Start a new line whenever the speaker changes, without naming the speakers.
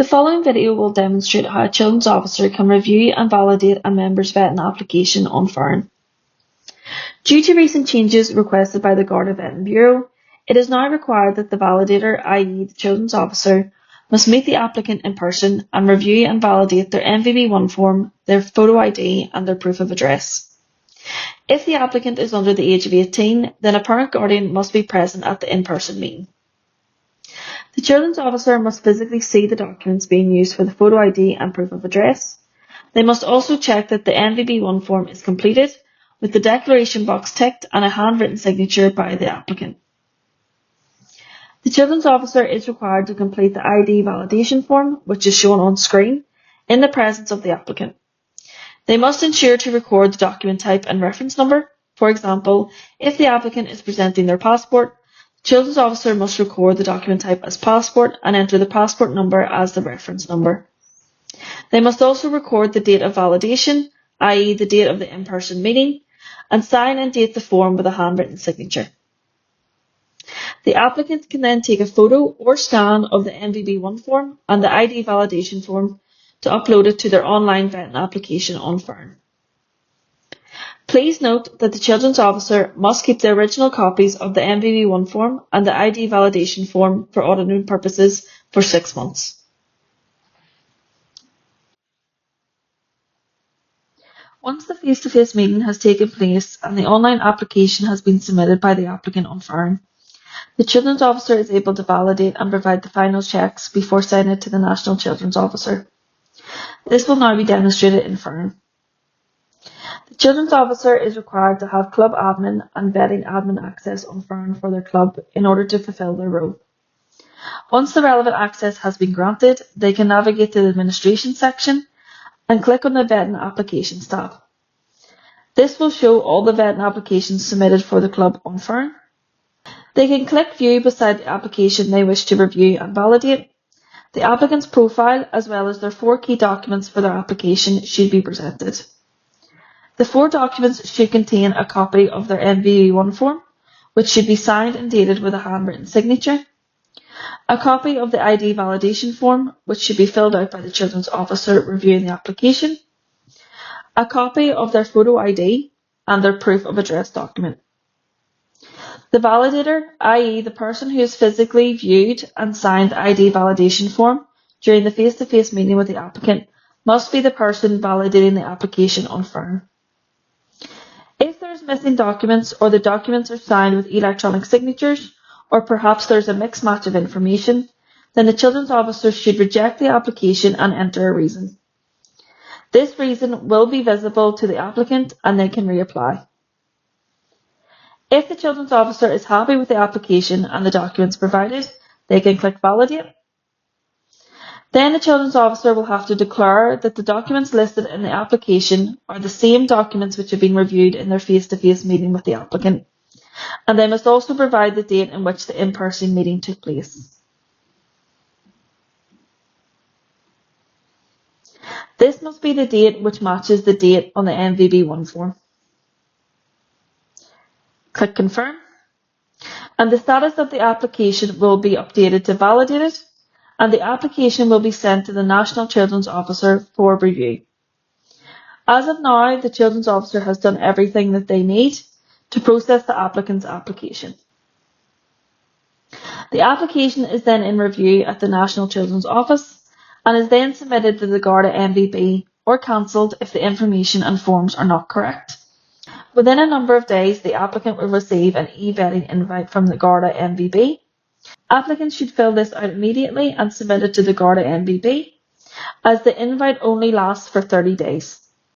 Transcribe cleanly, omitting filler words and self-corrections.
The following video will demonstrate how a children's officer can review and validate a member's vetting application on Foireann. Due to recent changes requested by the Garda Vetting Bureau, it is now required that the validator, i.e. the children's officer, must meet the applicant in person and review and validate their MVB1 form, their photo ID and their proof of address. If the applicant is under the age of 18, then a parent guardian must be present at the in-person meeting. The children's officer must physically see the documents being used for the photo ID and proof of address. They must also check that the MVB1 form is completed, with the declaration box ticked and a handwritten signature by the applicant. The children's officer is required to complete the ID validation form, which is shown on screen, in the presence of the applicant. They must ensure to record the document type and reference number. For example, if the applicant is presenting their passport, the children's officer must record the document type as passport and enter the passport number as the reference number. They must also record the date of validation, i.e. the date of the in-person meeting, and sign and date the form with a handwritten signature. The applicant can then take a photo or scan of the MVB1 form and the ID validation form to upload it to their online vetting application on Foireann. Please note that the children's officer must keep the original copies of the MVB1 form and the ID validation form for auditing purposes for 6 months. Once the face-to-face meeting has taken place and the online application has been submitted by the applicant on Foireann, the children's officer is able to validate and provide the final checks before sending it to the National Children's Officer. This will now be demonstrated in Foireann. The children's officer is required to have club admin and vetting admin access on Foireann for their club in order to fulfil their role. Once the relevant access has been granted, they can navigate to the administration section and click on the vetting applications tab. This will show all the vetting applications submitted for the club on Foireann. They can click view beside the application they wish to review and validate. The applicant's profile as well as their 4 key documents for their application should be presented. The 4 documents should contain a copy of their MVB1 form, which should be signed and dated with a handwritten signature, a copy of the ID validation form, which should be filled out by the children's officer reviewing the application, a copy of their photo ID and their proof of address document. The validator, i.e. the person who has physically viewed and signed the ID validation form during the face-to-face meeting with the applicant, must be the person validating the application on Foireann. If there's missing documents or the documents are signed with electronic signatures, or perhaps there's a mixed match of information, then the children's officer should reject the application and enter a reason. This reason will be visible to the applicant and they can reapply. If the children's officer is happy with the application and the documents provided, they can click validate. Then the children's officer will have to declare that the documents listed in the application are the same documents which have been reviewed in their face-to-face meeting with the applicant, and they must also provide the date in which the in-person meeting took place. This must be the date which matches the date on the MVB1 form. Click confirm, and the status of the application will be updated to validated, and the application will be sent to the National Children's Officer for review. As of now, the Children's Officer has done everything that they need to process the applicant's application. The application is then in review at the National Children's Office and is then submitted to the Garda MVB or cancelled if the information and forms are not correct. Within a number of days, the applicant will receive an e-vetting invite from the Garda MVB. Applicants should fill this out immediately and submit it to the Garda MVB, as the invite only lasts for 30 days.